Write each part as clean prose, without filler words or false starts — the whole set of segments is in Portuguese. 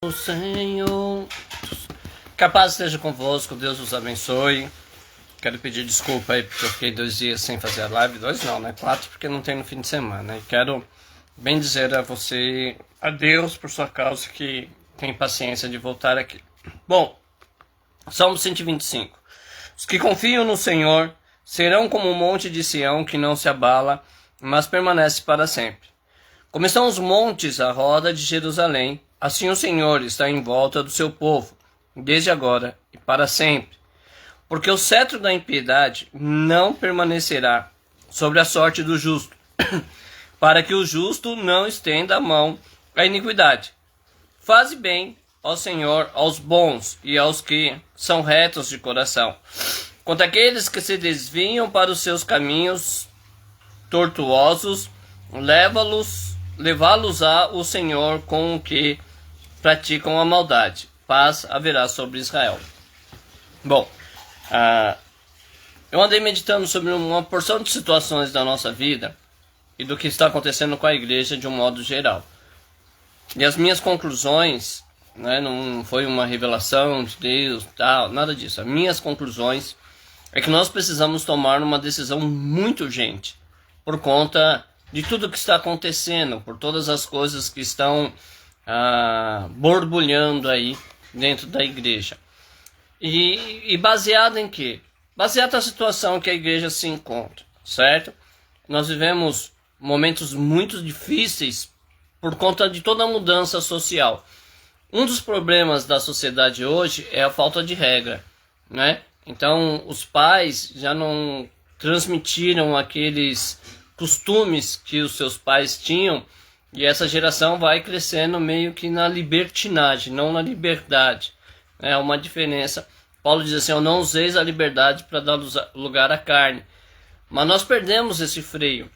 O Senhor, que a paz esteja convosco, Deus os abençoe. Quero pedir desculpa aí porque eu fiquei 2 dias sem fazer a live, 2 não, né? 4 porque não tem no fim de semana. E quero bem dizer a você, a Deus por sua causa, que tem paciência de voltar aqui. Bom, Salmo 125. Os que confiam no Senhor serão como um monte de Sião que não se abala, mas permanece para sempre. Como estão os montes à roda de Jerusalém, assim o Senhor está em volta do seu povo, desde agora e para sempre. Porque o cetro da impiedade não permanecerá sobre a sorte do justo, para que o justo não estenda a mão à iniquidade. Faze bem, ó Senhor, aos bons e aos que são retos de coração. Quanto àqueles que se desviam para os seus caminhos tortuosos, levá-los-á o Senhor com o que praticam a maldade. Paz haverá sobre Israel. Bom, eu andei meditando sobre uma porção de situações da nossa vida e do que está acontecendo com a igreja de um modo geral. E as minhas conclusões, né, não foi uma revelação de Deus, tal, nada disso. As minhas conclusões é que nós precisamos tomar uma decisão muito urgente por conta de tudo que está acontecendo, por todas as coisas que estão borbulhando aí dentro da igreja. E baseado em quê? Baseado na situação que a igreja se encontra, certo? Nós vivemos momentos muito difíceis por conta de toda a mudança social. Um dos problemas da sociedade hoje é a falta de regra, né? Então, os pais já não transmitiram aqueles costumes que os seus pais tinham, e essa geração vai crescendo meio que na libertinagem, não na liberdade. É uma diferença. Paulo diz assim: não useis a liberdade para dar lugar à carne. Mas nós perdemos esse freio.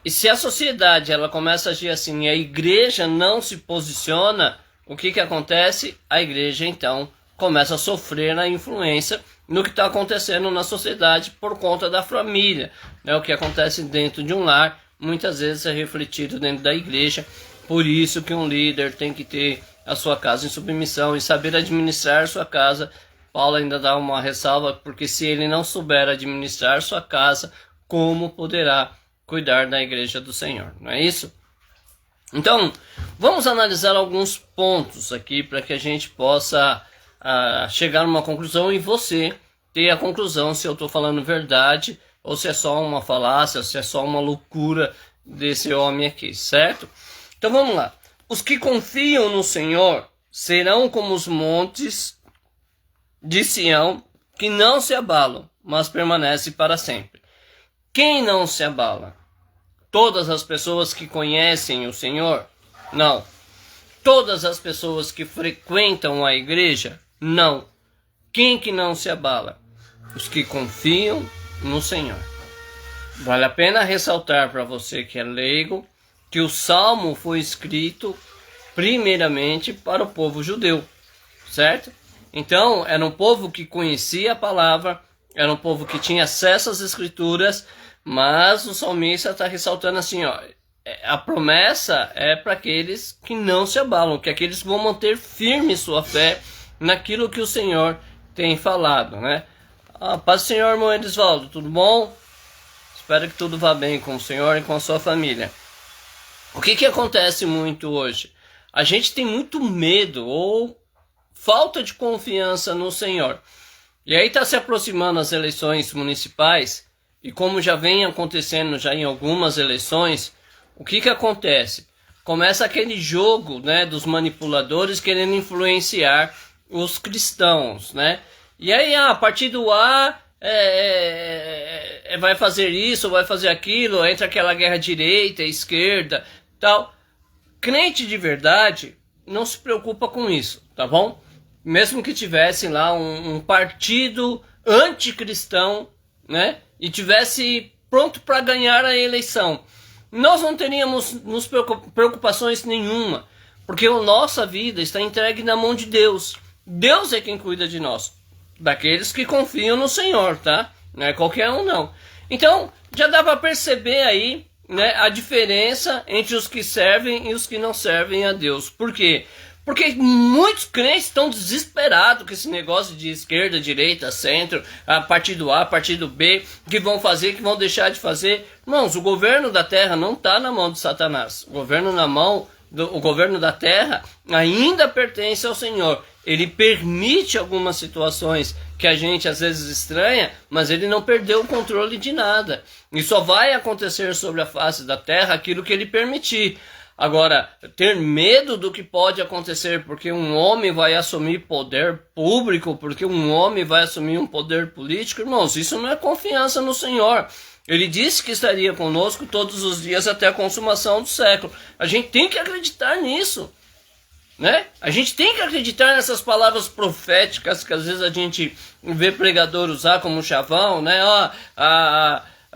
E se a sociedade ela começa a agir assim e a igreja não se posiciona, o que acontece? A igreja então começa a sofrer a influência no que está acontecendo na sociedade por conta da família. O que acontece dentro de um lar muitas vezes é refletido dentro da igreja. Por isso que um líder tem que ter a sua casa em submissão e saber administrar sua casa. Paulo ainda dá uma ressalva, porque se ele não souber administrar sua casa, como poderá cuidar da igreja do Senhor? Não é isso? Então, vamos analisar alguns pontos aqui para que a gente possa chegar numa conclusão e você ter a conclusão se eu estou falando verdade ou se é só uma falácia, ou se é só uma loucura desse homem aqui, certo? Então vamos lá. Os que confiam no Senhor serão como os montes de Sião que não se abalam, mas permanecem para sempre. Quem não se abala? Todas as pessoas que conhecem o Senhor? Não. Todas as pessoas que frequentam a igreja? Não. Quem que não se abala? Os que confiam no Senhor. Vale a pena ressaltar para você que é leigo que o Salmo foi escrito primeiramente para o povo judeu, certo? Então, era um povo que conhecia a palavra, era um povo que tinha acesso às escrituras, mas o salmista está ressaltando assim, a promessa é para aqueles que não se abalam, que aqueles vão manter firme sua fé naquilo que o Senhor tem falado, né? Paz do Senhor, irmão Edisvaldo, tudo bom? Espero que tudo vá bem com o Senhor e com a sua família. O que acontece muito hoje? A gente tem muito medo ou falta de confiança no Senhor. E aí está se aproximando as eleições municipais, e como já vem acontecendo já em algumas eleições, o que acontece? Começa aquele jogo, né, dos manipuladores querendo influenciar os cristãos, né? E aí, partido A vai fazer isso, vai fazer aquilo, entra aquela guerra direita, esquerda, tal. Crente de verdade não se preocupa com isso, tá bom? Mesmo que tivesse lá um partido anticristão, né, e tivesse pronto para ganhar a eleição, nós não teríamos preocupações nenhuma, porque a nossa vida está entregue na mão de Deus. Deus é quem cuida de nós, daqueles que confiam no Senhor, tá? Não é qualquer um, não. Então, já dá para perceber aí, né, a diferença entre os que servem e os que não servem a Deus. Por quê? Porque muitos crentes estão desesperados com esse negócio de esquerda, direita, centro, partido A, partido B, que vão fazer, que vão deixar de fazer. Irmãos, o governo da terra não está na mão de Satanás. O governo da terra ainda pertence ao Senhor. Ele permite algumas situações que a gente às vezes estranha, mas ele não perdeu o controle de nada. E só vai acontecer sobre a face da terra aquilo que ele permitir. Agora, ter medo do que pode acontecer porque um homem vai assumir poder público, porque um homem vai assumir um poder político, irmãos, isso não é confiança no Senhor. Ele disse que estaria conosco todos os dias até a consumação do século. A gente tem que acreditar nisso, né? A gente tem que acreditar nessas palavras proféticas que às vezes a gente vê pregador usar como chavão, né?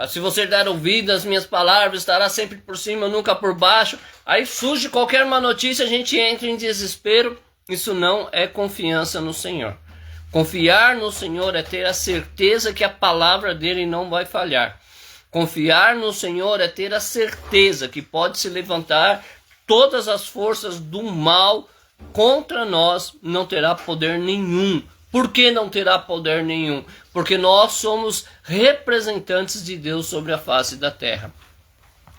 Se você der ouvido às minhas palavras, estará sempre por cima, nunca por baixo. Aí surge qualquer uma notícia, a gente entra em desespero. Isso não é confiança no Senhor. Confiar no Senhor é ter a certeza que a palavra dele não vai falhar. Confiar no Senhor é ter a certeza que pode se levantar todas as forças do mal contra nós, não terá poder nenhum. Por que não terá poder nenhum? Porque nós somos representantes de Deus sobre a face da terra.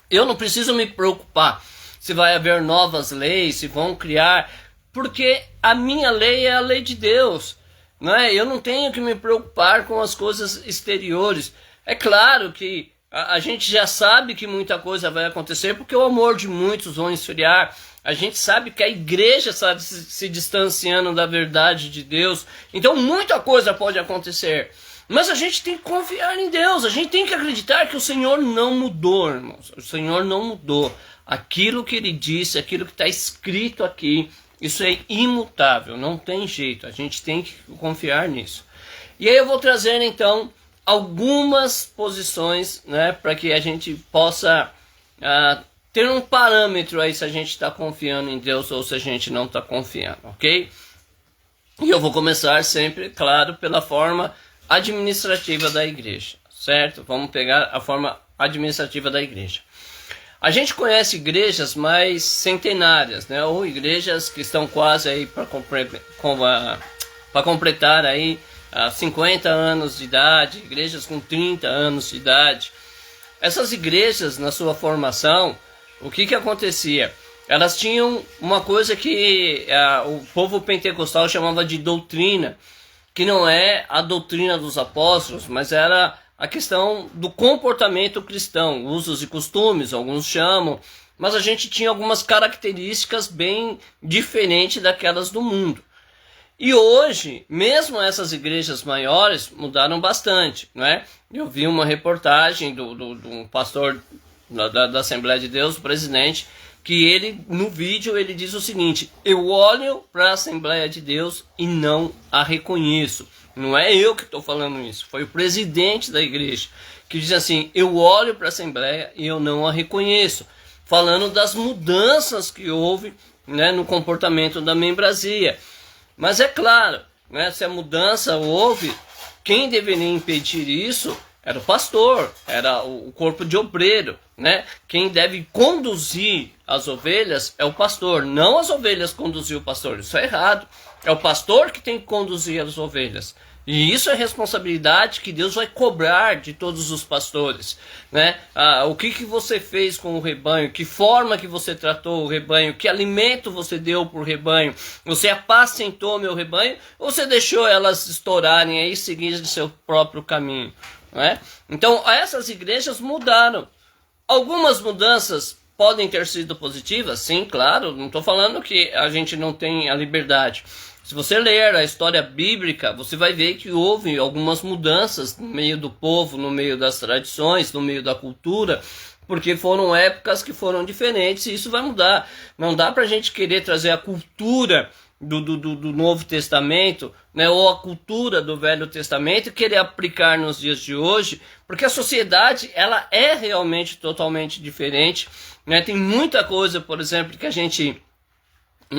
Eu não preciso me preocupar se vai haver novas leis, se vão criar, porque a minha lei é a lei de Deus. Não é? Eu não tenho que me preocupar com as coisas exteriores. É claro que a gente já sabe que muita coisa vai acontecer, porque o amor de muitos vão esfriar. A gente sabe que a igreja está se distanciando da verdade de Deus. Então muita coisa pode acontecer. Mas a gente tem que confiar em Deus. A gente tem que acreditar que o Senhor não mudou, irmãos. O Senhor não mudou. Aquilo que Ele disse, aquilo que está escrito aqui, isso é imutável. Não tem jeito. A gente tem que confiar nisso. E aí eu vou trazer então algumas posições, né, para que a gente possa ter um parâmetro aí se a gente está confiando em Deus ou se a gente não está confiando, ok? E eu vou começar sempre, claro, pela forma administrativa da igreja, certo? Vamos pegar a forma administrativa da igreja. A gente conhece igrejas mais centenárias, né? Ou igrejas que estão quase aí para completar aí 50 anos de idade, igrejas com 30 anos de idade. Essas igrejas, na sua formação, o que acontecia? Elas tinham uma coisa que o povo pentecostal chamava de doutrina, que não é a doutrina dos apóstolos, mas era a questão do comportamento cristão, usos e costumes, alguns chamam, mas a gente tinha algumas características bem diferentes daquelas do mundo. E hoje, mesmo essas igrejas maiores mudaram bastante, não é? Eu vi uma reportagem do pastor da Assembleia de Deus, o presidente, que ele, no vídeo, ele diz o seguinte: eu olho para a Assembleia de Deus e não a reconheço. Não é eu que estou falando isso, foi o presidente da igreja que diz assim: eu olho para a Assembleia e eu não a reconheço. Falando das mudanças que houve, né, no comportamento da membresia. Mas é claro, né, se a mudança houve, quem deveria impedir isso era o pastor, era o corpo de obreiro, né? Quem deve conduzir as ovelhas é o pastor, não as ovelhas conduzir o pastor. Isso é errado. É o pastor que tem que conduzir as ovelhas. E isso é responsabilidade que Deus vai cobrar de todos os pastores, né? O que você fez com o rebanho, que forma que você tratou o rebanho, que alimento você deu para o rebanho, você apacentou meu rebanho ou você deixou elas estourarem aí e seguir de seu próprio caminho, né? Então essas igrejas mudaram. Algumas mudanças podem ter sido positivas, sim, claro, não estou falando que a gente não tem a liberdade. Se você ler a história bíblica, você vai ver que houve algumas mudanças no meio do povo, no meio das tradições, no meio da cultura, porque foram épocas que foram diferentes e isso vai mudar. Não dá para a gente querer trazer a cultura do Novo Testamento, né, ou a cultura do Velho Testamento e querer aplicar nos dias de hoje, porque a sociedade ela é realmente totalmente diferente, né? Tem muita coisa, por exemplo, que a gente...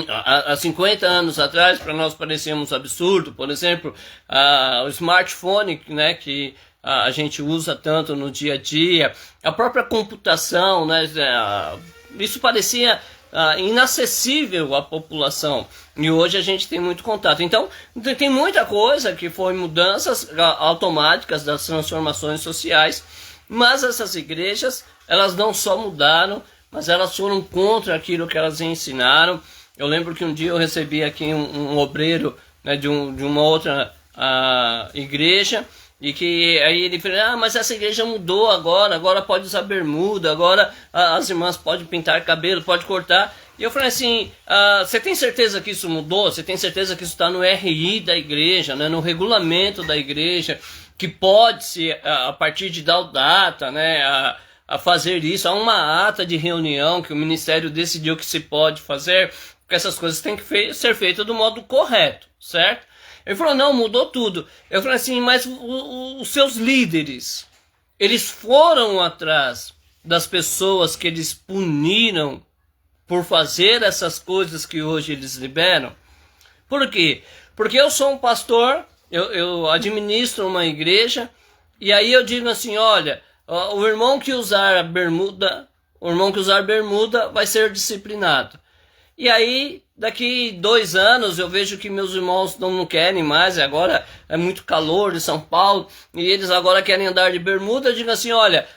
Há 50 anos atrás, para nós parecíamos absurdo, por exemplo, o smartphone, né, que a gente usa tanto no dia a dia, a própria computação, né, isso parecia inacessível à população. E hoje a gente tem muito contato. Então, tem muita coisa que foi mudanças automáticas das transformações sociais, mas essas igrejas, elas não só mudaram, mas elas foram contra aquilo que elas ensinaram. Eu lembro que um dia eu recebi aqui um obreiro, né, de uma outra igreja, e que aí ele falou, mas essa igreja mudou agora pode usar bermuda, agora as irmãs podem pintar cabelo, pode cortar. E eu falei assim, você tem certeza que isso mudou? Você tem certeza que isso está no RI da igreja, né, no regulamento da igreja, que pode-se, a partir de tal data, né, a fazer isso? Há uma ata de reunião que o ministério decidiu que se pode fazer, porque essas coisas têm que ser feitas do modo correto, certo? Ele falou, não, mudou tudo. Eu falei assim, mas os seus líderes, eles foram atrás das pessoas que eles puniram por fazer essas coisas que hoje eles liberam? Por quê? Porque eu sou um pastor, eu administro uma igreja, e aí eu digo assim, olha, o irmão que usar bermuda vai ser disciplinado. E aí, daqui 2 anos, eu vejo que meus irmãos não querem mais, e agora é muito calor em São Paulo, e eles agora querem andar de bermuda. Eu digo assim, olha,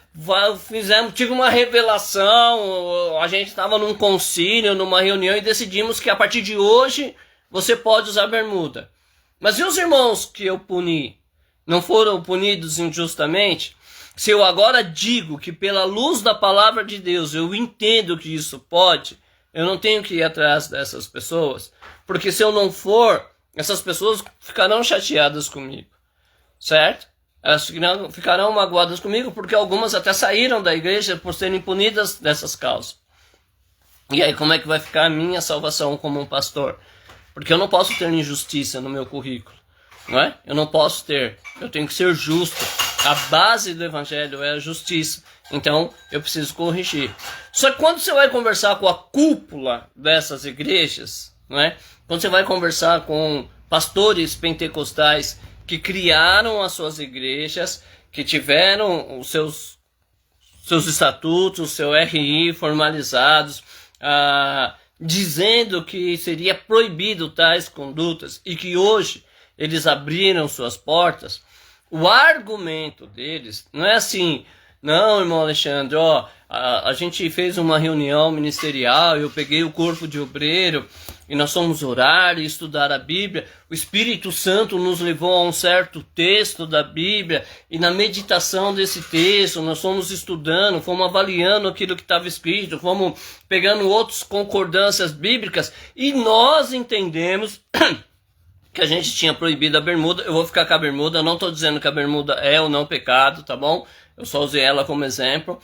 tive uma revelação, a gente estava num concílio, numa reunião, e decidimos que a partir de hoje, você pode usar bermuda. Mas e os irmãos que eu puni? Não foram punidos injustamente? Se eu agora digo que pela luz da palavra de Deus, eu entendo que isso pode, eu não tenho que ir atrás dessas pessoas, porque se eu não for, essas pessoas ficarão chateadas comigo, certo? Elas ficarão magoadas comigo, porque algumas até saíram da igreja por serem punidas dessas causas. E aí como é que vai ficar a minha salvação como um pastor? Porque eu não posso ter injustiça no meu currículo, não é? Eu não posso ter, eu tenho que ser justo. A base do evangelho é a justiça. Então, eu preciso corrigir. Só que quando você vai conversar com a cúpula dessas igrejas, não é? Quando você vai conversar com pastores pentecostais que criaram as suas igrejas, que tiveram os seus estatutos, seu RI formalizados, dizendo que seria proibido tais condutas, e que hoje eles abriram suas portas, o argumento deles não é assim, não, irmão Alexandre, a gente fez uma reunião ministerial, eu peguei o corpo de obreiro e nós fomos orar e estudar a Bíblia, o Espírito Santo nos levou a um certo texto da Bíblia, e na meditação desse texto nós fomos estudando, fomos avaliando aquilo que estava escrito, fomos pegando outras concordâncias bíblicas, e nós entendemos que a gente tinha proibido a bermuda. Eu vou ficar com a bermuda, eu não estou dizendo que a bermuda é ou não pecado, tá bom? Eu só usei ela como exemplo,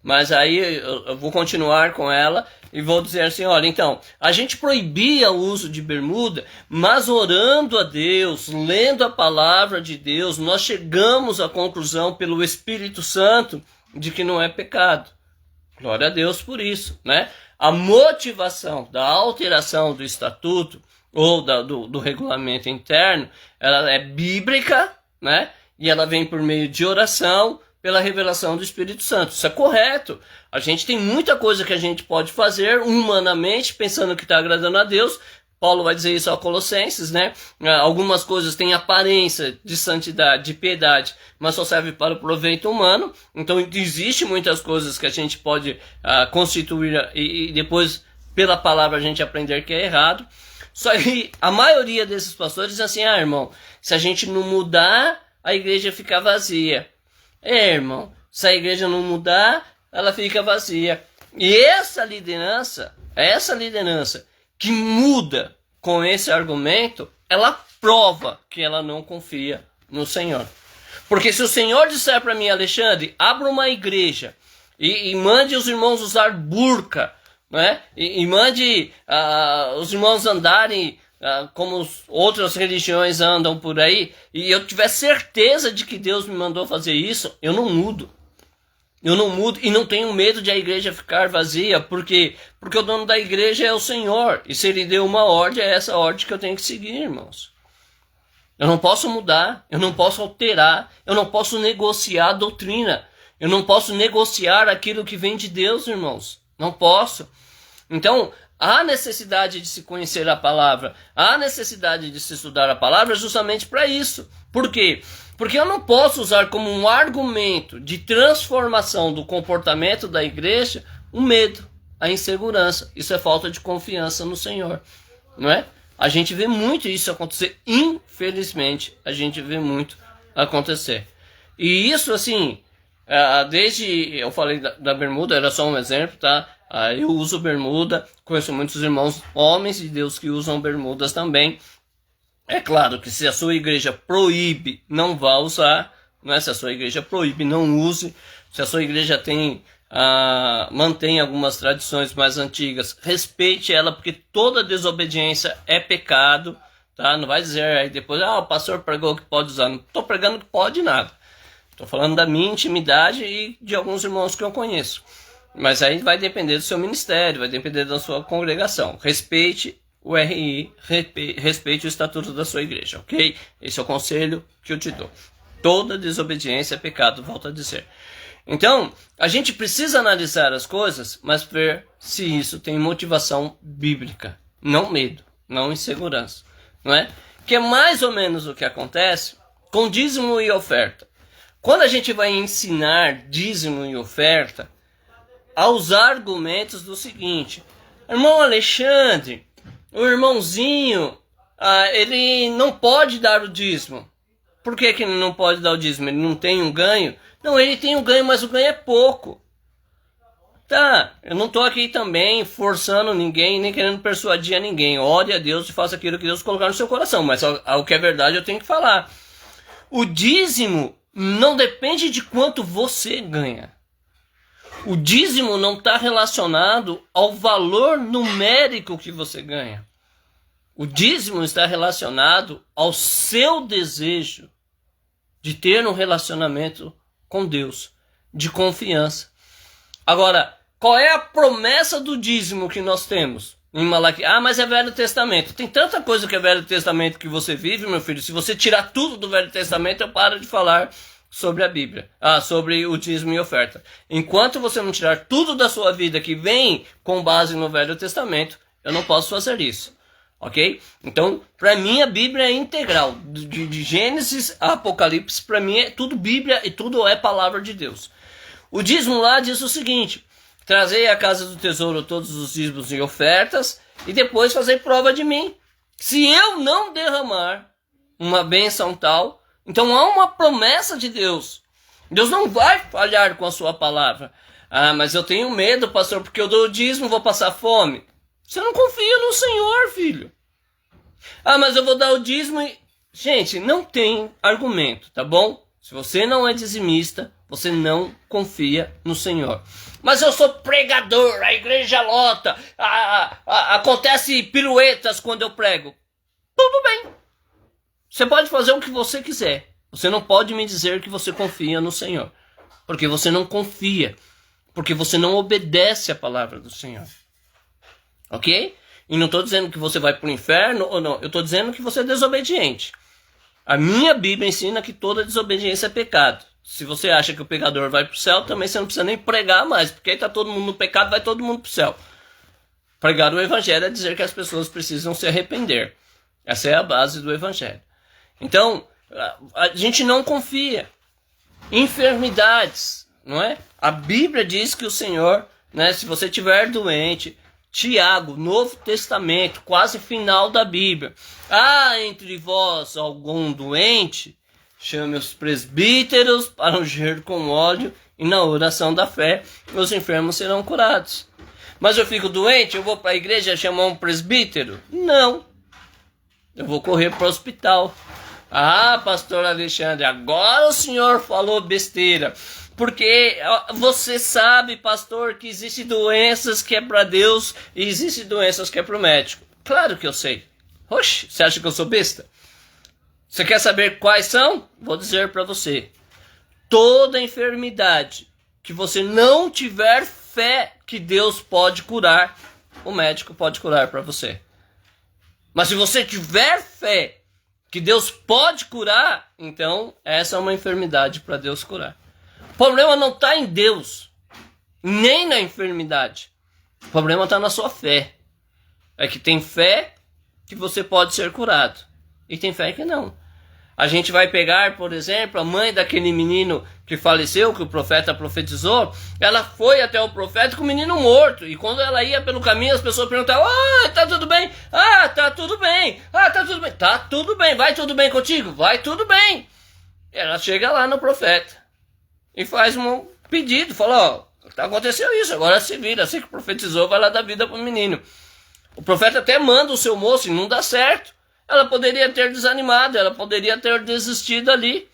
mas aí eu vou continuar com ela e vou dizer assim, olha, então, a gente proibia o uso de bermuda, mas orando a Deus, lendo a palavra de Deus, nós chegamos à conclusão pelo Espírito Santo de que não é pecado. Glória a Deus por isso, né? A motivação da alteração do estatuto ou do regulamento interno, ela é bíblica, né? E ela vem por meio de oração, pela revelação do Espírito Santo. Isso é correto. A gente tem muita coisa que a gente pode fazer humanamente, pensando que está agradando a Deus. Paulo vai dizer isso aos Colossenses, né? Algumas coisas têm aparência de santidade, de piedade, mas só serve para o proveito humano. Então, existe muitas coisas que a gente pode constituir e depois, pela palavra, a gente aprender que é errado. Só que a maioria desses pastores diz assim, irmão, se a gente não mudar, a igreja fica vazia. Irmão, se a igreja não mudar, ela fica vazia. E essa liderança que muda com esse argumento, ela prova que ela não confia no Senhor. Porque se o Senhor disser para mim, Alexandre, abra uma igreja e mande os irmãos usar burca, né? E mande os irmãos andarem como outras religiões andam por aí, e eu tiver certeza de que Deus me mandou fazer isso, eu não mudo. Eu não mudo e não tenho medo de a igreja ficar vazia, porque o dono da igreja é o Senhor, e se ele deu uma ordem, é essa ordem que eu tenho que seguir, irmãos. Eu não posso mudar, eu não posso alterar, eu não posso negociar a doutrina, eu não posso negociar aquilo que vem de Deus, irmãos. Não posso. Então, há necessidade de se conhecer a palavra, há necessidade de se estudar a palavra justamente para isso. Por quê? Porque eu não posso usar como um argumento de transformação do comportamento da igreja o medo, a insegurança. Isso é falta de confiança no Senhor, não é? A gente vê muito isso acontecer, infelizmente, a gente vê muito acontecer. E isso, assim, desde, eu falei da bermuda, era só um exemplo, tá? Eu uso bermuda, conheço muitos irmãos, homens de Deus que usam bermudas também. É claro que se a sua igreja proíbe, não vá usar, não é? Se a sua igreja proíbe, não use. Se a sua igreja mantém algumas tradições mais antigas, respeite ela, porque toda desobediência é pecado, tá? Não vai dizer aí depois, o pastor pregou que pode usar. Não estou pregando que pode nada. Estou falando da minha intimidade e de alguns irmãos que eu conheço. Mas aí vai depender do seu ministério, vai depender da sua congregação. Respeite o RI, respeite o estatuto da sua igreja, ok? Esse é o conselho que eu te dou. Toda desobediência é pecado, volto a dizer. Então, a gente precisa analisar as coisas, mas ver se isso tem motivação bíblica. Não medo, não insegurança, não é? Que é mais ou menos o que acontece com dízimo e oferta. Quando a gente vai ensinar dízimo e oferta, aos argumentos do seguinte: irmão Alexandre, o irmãozinho, ele não pode dar o dízimo. Por que ele não pode dar o dízimo? Ele não tem um ganho? Não, ele tem um ganho, mas o ganho é pouco. Tá, eu não estou aqui também forçando ninguém, nem querendo persuadir a ninguém. Ore a Deus e faça aquilo que Deus colocar no seu coração. Mas o que é verdade eu tenho que falar. O dízimo não depende de quanto você ganha. O dízimo não está relacionado ao valor numérico que você ganha. O dízimo está relacionado ao seu desejo de ter um relacionamento com Deus, de confiança. Agora, qual é a promessa do dízimo que nós temos em Malaquias? Mas é Velho Testamento. Tem tanta coisa que é Velho Testamento que você vive, meu filho. Se você tirar tudo do Velho Testamento, eu paro de falar sobre a Bíblia, sobre o dízimo e oferta. Enquanto você não tirar tudo da sua vida que vem com base no Velho Testamento, eu não posso fazer isso, ok? Então, para mim a Bíblia é integral, de Gênesis a Apocalipse, para mim é tudo Bíblia e tudo é palavra de Deus. O dízimo lá diz o seguinte: trazei à casa do tesouro todos os dízimos e ofertas, e depois fazei prova de mim. Se eu não derramar uma bênção tal, então há uma promessa de Deus. Deus não vai falhar com a sua palavra. Mas eu tenho medo, pastor, porque eu dou o dízimo, vou passar fome. Você não confia no Senhor, filho. Mas eu vou dar o dízimo e... Gente, não tem argumento, tá bom? Se você não é dizimista, você não confia no Senhor. Mas eu sou pregador, a igreja lota, acontece piruetas quando eu prego. Tudo bem. Você pode fazer o que você quiser. Você não pode me dizer que você confia no Senhor. Porque você não confia. Porque você não obedece a palavra do Senhor. Ok? E não estou dizendo que você vai para o inferno ou não. Eu estou dizendo que você é desobediente. A minha Bíblia ensina que toda desobediência é pecado. Se você acha que o pecador vai para o céu, também você não precisa nem pregar mais. Porque aí está todo mundo no pecado, vai todo mundo para o céu. Pregar o evangelho é dizer que as pessoas precisam se arrepender. Essa é a base do evangelho. Então, a gente não confia. Enfermidades, não é? A Bíblia diz que o Senhor, né, se você estiver doente, Tiago, Novo Testamento, quase final da Bíblia. Entre vós algum doente, chame os presbíteros para ungir com óleo e na oração da fé os enfermos serão curados. Mas eu fico doente, eu vou para a igreja chamar um presbítero? Não. Eu vou correr para o hospital. Pastor Alexandre, agora o senhor falou besteira. Porque você sabe, pastor, que existem doenças que é para Deus e existem doenças que é para o médico. Claro que eu sei. Oxe, você acha que eu sou besta? Você quer saber quais são? Vou dizer para você. Toda enfermidade que você não tiver fé que Deus pode curar, o médico pode curar para você. Mas se você tiver fé que Deus pode curar, então essa é uma enfermidade para Deus curar. O problema não está em Deus, nem na enfermidade. O problema está na sua fé. É que tem fé que você pode ser curado. E tem fé que não. A gente vai pegar, por exemplo, a mãe daquele menino que faleceu, que o profeta profetizou. Ela foi até o profeta com o menino morto. E quando ela ia pelo caminho, as pessoas perguntavam: ah, tá tudo bem? Ah, tá tudo bem. Ah, tá tudo bem. Tá tudo bem. Vai tudo bem contigo? Vai tudo bem. Ela chega lá no profeta e faz um pedido. Fala: ó, aconteceu isso, agora se vira. Assim que profetizou, vai lá dar vida pro menino. O profeta até manda o seu moço e não dá certo. Ela poderia ter desanimado, ela poderia ter desistido ali.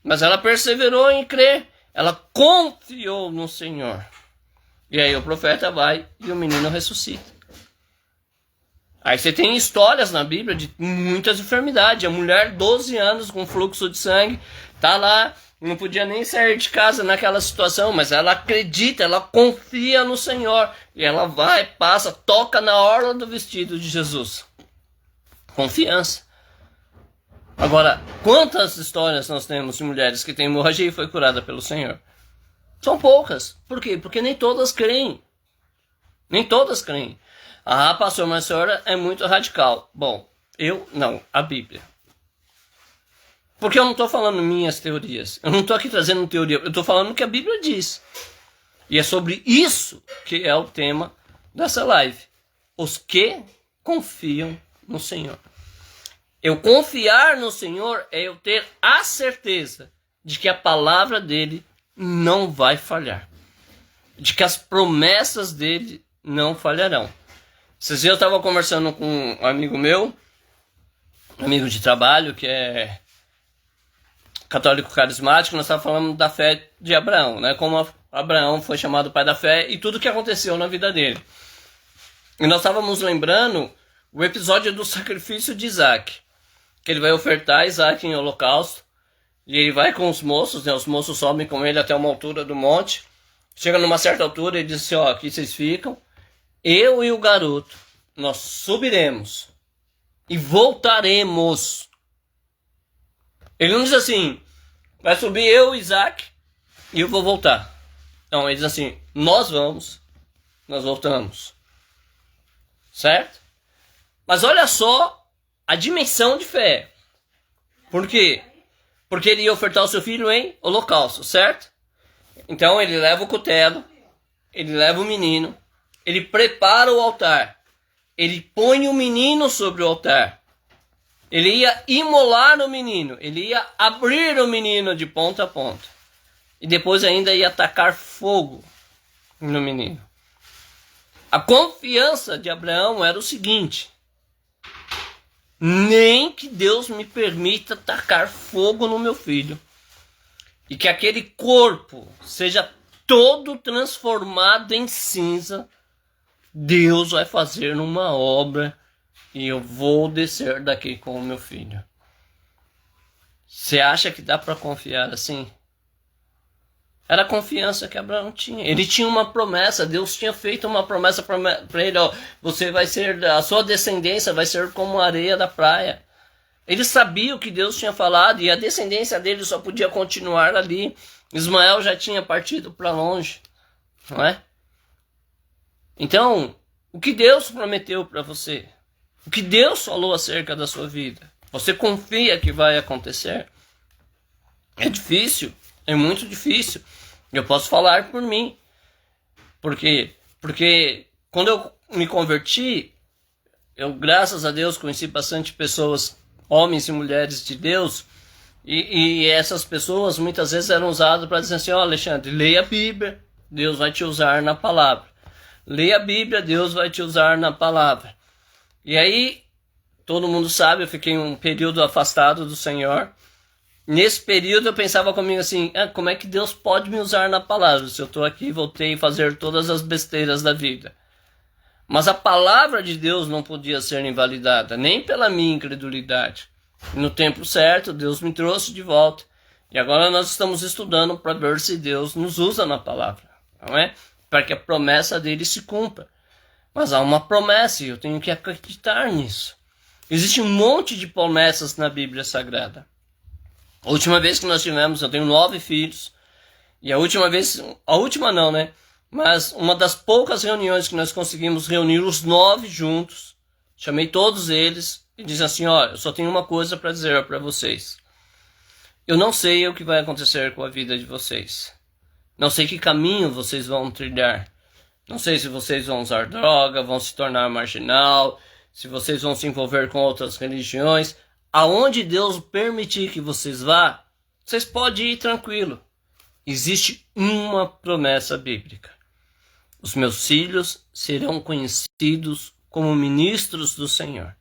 Mas ela perseverou em crer. Ela confiou no Senhor. E aí o profeta vai e o menino ressuscita. Aí você tem histórias na Bíblia de muitas enfermidades. A mulher, 12 anos com fluxo de sangue, tá lá, não podia nem sair de casa naquela situação, mas ela acredita, ela confia no Senhor. E ela vai, passa, toca na orla do vestido de Jesus. Confiança. Agora, quantas histórias nós temos de mulheres que têm hemorragia e foi curada pelo Senhor? São poucas. Por quê? Porque nem todas creem. Nem todas creem. Ah, pastor, mas a senhora é muito radical. Bom, eu não, a Bíblia. Porque eu não estou falando minhas teorias. Eu não estou aqui trazendo teoria. Eu estou falando o que a Bíblia diz. E é sobre isso que é o tema dessa live. Os que confiam no Senhor. Eu confiar no Senhor é eu ter a certeza de que a palavra dele não vai falhar. De que as promessas dele não falharão. Esses dias eu estava conversando com um amigo meu, amigo de trabalho, que é católico carismático. Nós estávamos falando da fé de Abraão, né? Como Abraão foi chamado pai da fé e tudo que aconteceu na vida dele. E nós estávamos lembrando o episódio do sacrifício de Isaac. Que ele vai ofertar Isaac em holocausto. E ele vai com os moços, né? Os moços sobem com ele até uma altura do monte. Chega numa certa altura e diz assim: ó, aqui vocês ficam. Eu e o garoto, nós subiremos e voltaremos. Ele não diz assim: vai subir eu e Isaac e eu vou voltar. Não, ele diz assim: nós vamos, nós voltamos. Certo? Mas olha só a dimensão de fé. Por quê? Porque ele ia ofertar o seu filho em holocausto, certo? Então ele leva o cutelo, ele leva o menino, ele prepara o altar, ele põe o menino sobre o altar, ele ia imolar o menino, ele ia abrir o menino de ponta a ponta, e depois ainda ia atacar fogo no menino. A confiança de Abraão era o seguinte: nem que Deus me permita tacar fogo no meu filho. E que aquele corpo seja todo transformado em cinza. Deus vai fazer uma obra e eu vou descer daqui com o meu filho. Você acha que dá para confiar assim? Era a confiança que Abraão tinha. Ele tinha uma promessa. Deus tinha feito uma promessa para ele. Ó, você vai ser, a sua descendência vai ser como a areia da praia. Ele sabia o que Deus tinha falado. E a descendência dele só podia continuar ali. Ismael já tinha partido para longe. Não é? Então, o que Deus prometeu para você? O que Deus falou acerca da sua vida? Você confia que vai acontecer? É difícil. É muito difícil. Eu posso falar por mim. Por quê? Porque quando eu me converti, eu, graças a Deus, conheci bastante pessoas, homens e mulheres de Deus, e essas pessoas muitas vezes eram usadas para dizer assim: ó, Alexandre, leia a Bíblia, Deus vai te usar na palavra. Leia a Bíblia, Deus vai te usar na palavra. E aí, todo mundo sabe, eu fiquei um período afastado do Senhor. Nesse período eu pensava comigo assim: como é que Deus pode me usar na palavra se eu estou aqui e voltei a fazer todas as besteiras da vida? Mas a palavra de Deus não podia ser invalidada, nem pela minha incredulidade. No tempo certo, Deus me trouxe de volta. E agora nós estamos estudando para ver se Deus nos usa na palavra, não é? Para que a promessa dele se cumpra. Mas há uma promessa e eu tenho que acreditar nisso. Existe um monte de promessas na Bíblia Sagrada. A última vez que nós tivemos, eu tenho 9 filhos. E a última vez, a última não, né? mas uma das poucas reuniões que nós conseguimos reunir os 9 juntos, chamei todos eles e disse assim, olha, eu só tenho uma coisa para dizer para vocês. Eu não sei o que vai acontecer com a vida de vocês. Não sei que caminho vocês vão trilhar. Não sei se vocês vão usar droga, vão se tornar marginal, se vocês vão se envolver com outras religiões. Aonde Deus permitir que vocês vá, vocês podem ir tranquilo. Existe uma promessa bíblica. Os meus filhos serão conhecidos como ministros do Senhor.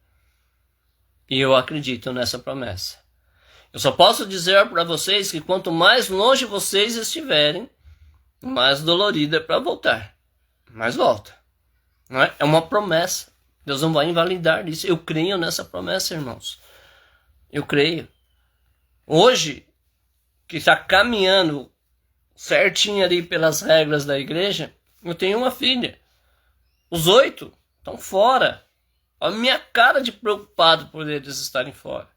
E eu acredito nessa promessa. Eu só posso dizer para vocês que quanto mais longe vocês estiverem, mais dolorido é para voltar. Mas volta. Não é? É uma promessa. Deus não vai invalidar isso. Eu creio nessa promessa, irmãos. Eu creio. Hoje, que está caminhando certinho ali pelas regras da igreja, eu tenho uma filha. Os 8 estão fora. A minha cara de preocupado por eles estarem fora.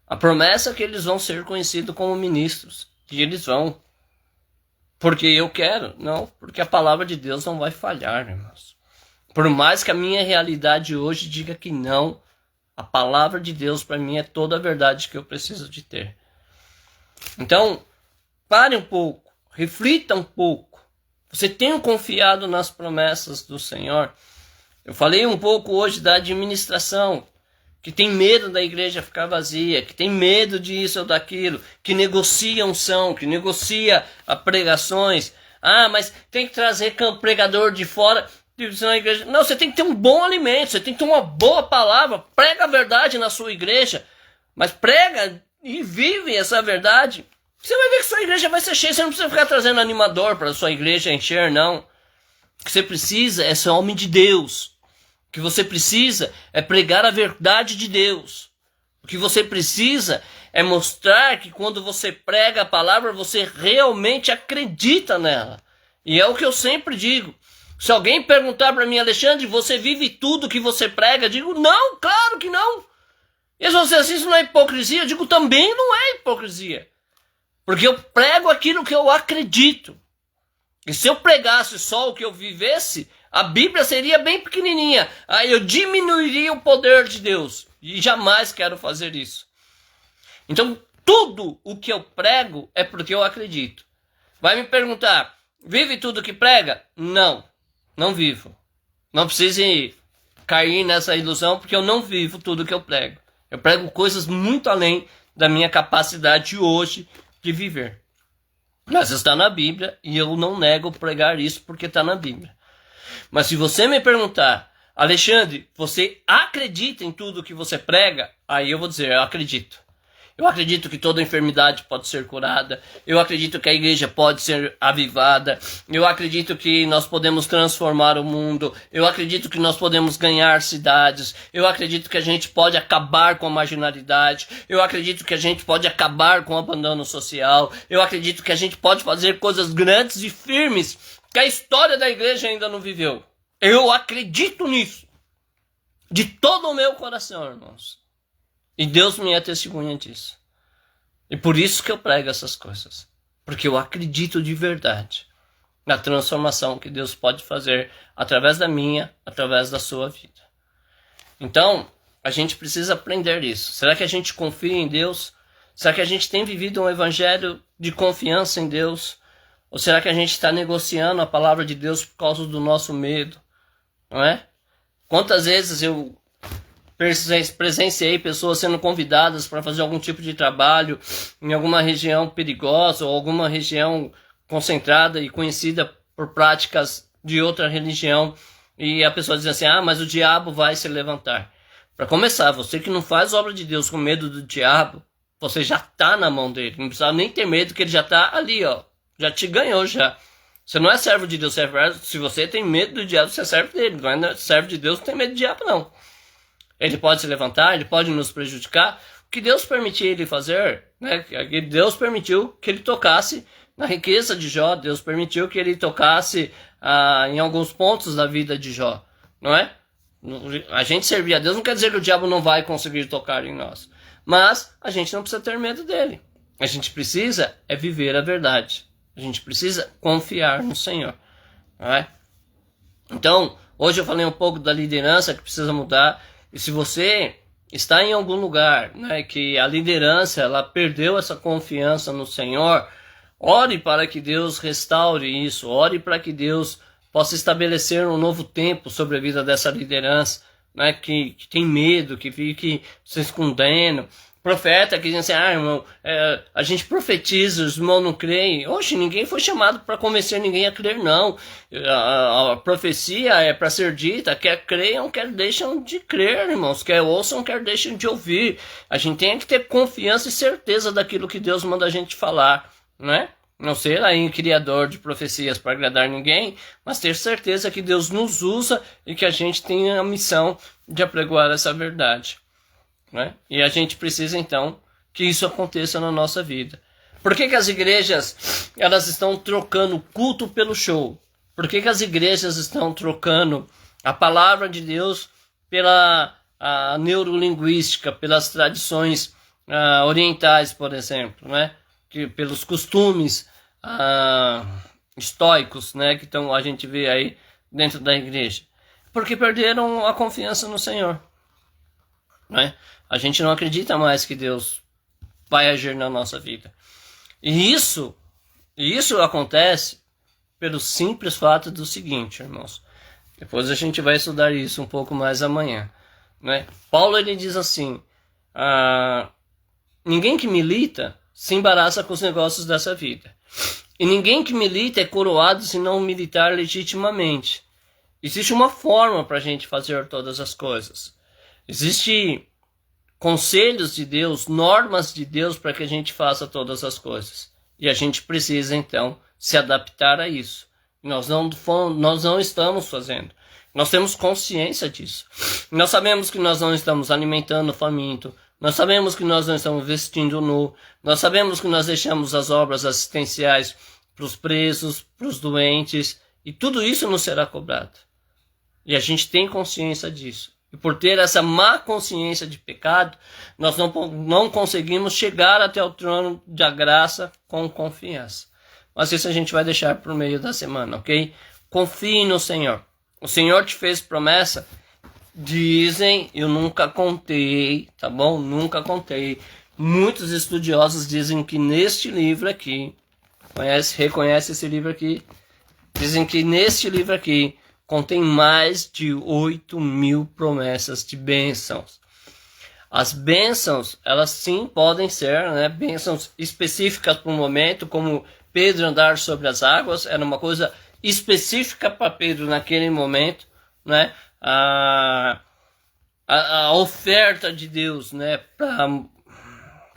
A promessa é que eles vão ser conhecidos como ministros. E eles vão. Porque eu quero? Não, porque a palavra de Deus não vai falhar, irmãos. Por mais que a minha realidade hoje diga que não, a palavra de Deus para mim é toda a verdade que eu preciso de ter. Então, pare um pouco, reflita um pouco. Você tem confiado nas promessas do Senhor? Eu falei um pouco hoje da administração, que tem medo da igreja ficar vazia, que tem medo disso ou daquilo, que negocia unção, que negocia pregações. Ah, mas tem que trazer pregador de fora. Na igreja. Não, você tem que ter um bom alimento, você tem que ter uma boa palavra, prega a verdade na sua igreja, mas prega e vive essa verdade. Você vai ver que sua igreja vai ser cheia, você não precisa ficar trazendo animador para sua igreja encher, não. O que você precisa é ser homem de Deus. O que você precisa é pregar a verdade de Deus. O que você precisa é mostrar que quando você prega a palavra, você realmente acredita nela. E é o que eu sempre digo. Se alguém perguntar para mim, Alexandre, você vive tudo que você prega? Eu digo, não, claro que não. E se você assim, isso não é hipocrisia? Eu digo, também não é hipocrisia. Porque eu prego aquilo que eu acredito. E se eu pregasse só o que eu vivesse, a Bíblia seria bem pequenininha. Aí eu diminuiria o poder de Deus. E jamais quero fazer isso. Então, tudo o que eu prego é porque eu acredito. Vai me perguntar, vive tudo que prega? Não. Não vivo. Não precise cair nessa ilusão, porque eu não vivo tudo que eu prego. Eu prego coisas muito além da minha capacidade hoje de viver. Mas está na Bíblia e eu não nego pregar isso porque está na Bíblia. Mas se você me perguntar, Alexandre, você acredita em tudo que você prega? Aí eu vou dizer, eu acredito. Eu acredito que toda enfermidade pode ser curada. Eu acredito que a igreja pode ser avivada. Eu acredito que nós podemos transformar o mundo. Eu acredito que nós podemos ganhar cidades. Eu acredito que a gente pode acabar com a marginalidade. Eu acredito que a gente pode acabar com o abandono social. Eu acredito que a gente pode fazer coisas grandes e firmes que a história da igreja ainda não viveu. Eu acredito nisso. De todo o meu coração, irmãos. E Deus me é testemunha disso. E por isso que eu prego essas coisas. Porque eu acredito de verdade na transformação que Deus pode fazer através da minha, através da sua vida. Então, a gente precisa aprender isso. Será que a gente confia em Deus? Será que a gente tem vivido um evangelho de confiança em Deus? Ou será que a gente está negociando a palavra de Deus por causa do nosso medo? Não é? Quantas vezes eu presenciei pessoas sendo convidadas para fazer algum tipo de trabalho em alguma região perigosa ou alguma região concentrada e conhecida por práticas de outra religião, e a pessoa diz assim, mas o diabo vai se levantar. Para começar, você que não faz obra de Deus com medo do diabo, você já está na mão dele, não precisa nem ter medo, que ele já está ali, ó, já te ganhou já. Você não é servo de Deus, se você tem medo do diabo, você é servo dele, não é servo de Deus, não tem medo do diabo não. Ele pode se levantar, ele pode nos prejudicar. O que Deus permitiu ele fazer, né? Deus permitiu que ele tocasse na riqueza de Jó. Deus permitiu que ele tocasse em alguns pontos da vida de Jó, não é? A gente servir a Deus não quer dizer que o diabo não vai conseguir tocar em nós. Mas a gente não precisa ter medo dele. A gente precisa viver a verdade. A gente precisa confiar no Senhor. né? Então, hoje eu falei um pouco da liderança que precisa mudar. E se você está em algum lugar, né, que a liderança ela perdeu essa confiança no Senhor, ore para que Deus restaure isso. Ore para que Deus possa estabelecer um novo tempo sobre a vida dessa liderança, né, que tem medo, que fique se escondendo. Profeta que diz assim, irmão, a gente profetiza, os irmãos não creem. Oxe, ninguém foi chamado para convencer ninguém a crer, não. A profecia é para ser dita, quer creiam, quer deixam de crer, irmãos. Quer ouçam, quer deixam de ouvir. A gente tem que ter confiança e certeza daquilo que Deus manda a gente falar, né? Não ser aí criador de profecias para agradar ninguém, mas ter certeza que Deus nos usa e que a gente tem a missão de apregoar essa verdade, né? E a gente precisa então que isso aconteça na nossa vida. Por que as igrejas elas estão trocando culto pelo show? Por que as igrejas estão trocando a palavra de Deus pela a neurolinguística, pelas tradições orientais, por exemplo, né? Pelos costumes estoicos, né? Que a gente vê aí dentro da igreja? Porque perderam a confiança no Senhor, né? A gente não acredita mais que Deus vai agir na nossa vida. E isso acontece pelo simples fato do seguinte, irmãos. Depois a gente vai estudar isso um pouco mais amanhã, né? Paulo ele diz assim, ninguém que milita se embaraça com os negócios dessa vida. E ninguém que milita é coroado se não militar legitimamente. Existe uma forma para a gente fazer todas as coisas. Existe conselhos de Deus, normas de Deus para que a gente faça todas as coisas. E a gente precisa, então, se adaptar a isso. Nós não estamos fazendo. Nós temos consciência disso. Nós sabemos que nós não estamos alimentando o faminto. Nós sabemos que nós não estamos vestindo nu. Nós sabemos que nós deixamos as obras assistenciais para os presos, para os doentes. E tudo isso nos será cobrado. E a gente tem consciência disso. E por ter essa má consciência de pecado, nós não conseguimos chegar até o trono da graça com confiança. Mas isso a gente vai deixar para o meio da semana, ok? Confie no Senhor. O Senhor te fez promessa. Dizem, eu nunca contei, tá bom? Nunca contei. Muitos estudiosos dizem que neste livro aqui, reconhece esse livro aqui, dizem que neste livro aqui contém mais de 8.000 promessas de bênçãos. As bênçãos, elas sim podem ser, né, bênçãos específicas para um momento, como Pedro andar sobre as águas, era uma coisa específica para Pedro naquele momento, né? A oferta de Deus, né,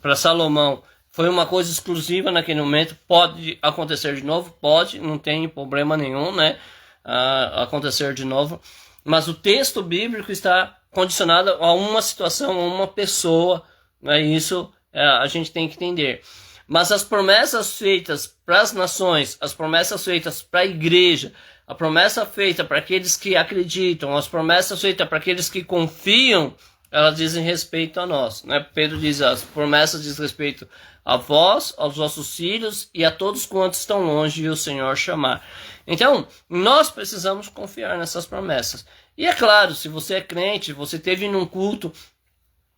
para Salomão foi uma coisa exclusiva naquele momento. Pode acontecer de novo? Pode, não tem problema nenhum, né? Acontecer de novo, mas o texto bíblico está condicionado a uma situação, a uma pessoa, né? Isso a gente tem que entender. Mas as promessas feitas para as nações, as promessas feitas para a igreja, a promessa feita para aqueles que acreditam, as promessas feitas para aqueles que confiam, elas dizem respeito a nós, né? Pedro diz, as promessas dizem respeito a vós, aos vossos filhos e a todos quantos estão longe e o Senhor chamar. Então, nós precisamos confiar nessas promessas. E é claro, se você é crente, você teve num culto,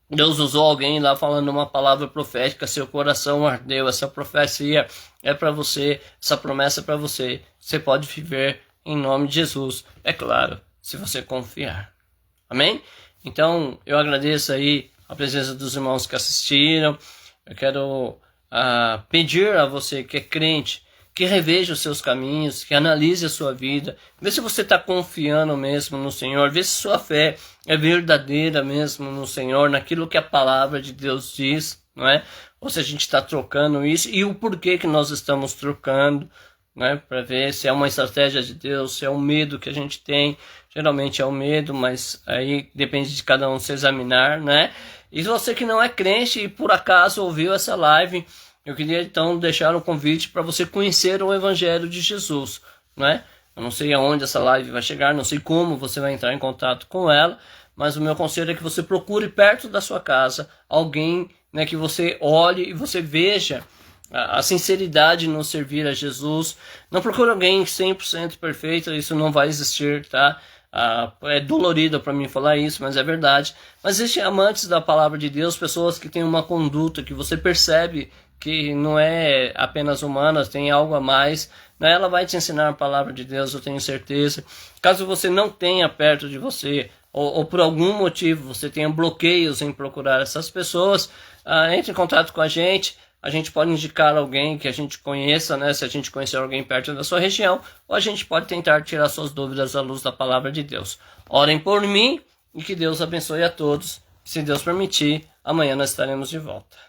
Deus usou alguém lá falando uma palavra profética, seu coração ardeu, essa profecia é para você, essa promessa é para você. Você pode viver em nome de Jesus, é claro, se você confiar. Amém? Então, eu agradeço aí a presença dos irmãos que assistiram. Eu quero pedir a você que é crente, que reveja os seus caminhos, que analise a sua vida, vê se você está confiando mesmo no Senhor, vê se sua fé é verdadeira mesmo no Senhor, naquilo que a palavra de Deus diz, não é? Ou se a gente está trocando isso e o porquê que nós estamos trocando, né? Para ver se é uma estratégia de Deus, se é um medo que a gente tem. Geralmente é o medo, mas aí depende de cada um se examinar, né? E você que não é crente e por acaso ouviu essa live, eu queria então deixar um convite para você conhecer o Evangelho de Jesus, né? Eu não sei aonde essa live vai chegar, não sei como você vai entrar em contato com ela, mas o meu conselho é que você procure perto da sua casa alguém, né, que você olhe e você veja a sinceridade no servir a Jesus. Não procure alguém 100% perfeito, isso não vai existir, tá? É dolorido para mim falar isso, mas é verdade. Mas existem amantes da palavra de Deus, pessoas que têm uma conduta que você percebe que não é apenas humana, tem algo a mais. Ela vai te ensinar a palavra de Deus, eu tenho certeza. Caso você não tenha perto de você, ou por algum motivo você tenha bloqueios em procurar essas pessoas, entre em contato com a gente. A gente pode indicar alguém que a gente conheça, né? Se a gente conhecer alguém perto da sua região, ou a gente pode tentar tirar suas dúvidas à luz da palavra de Deus. Orem por mim e que Deus abençoe a todos. Se Deus permitir, amanhã nós estaremos de volta.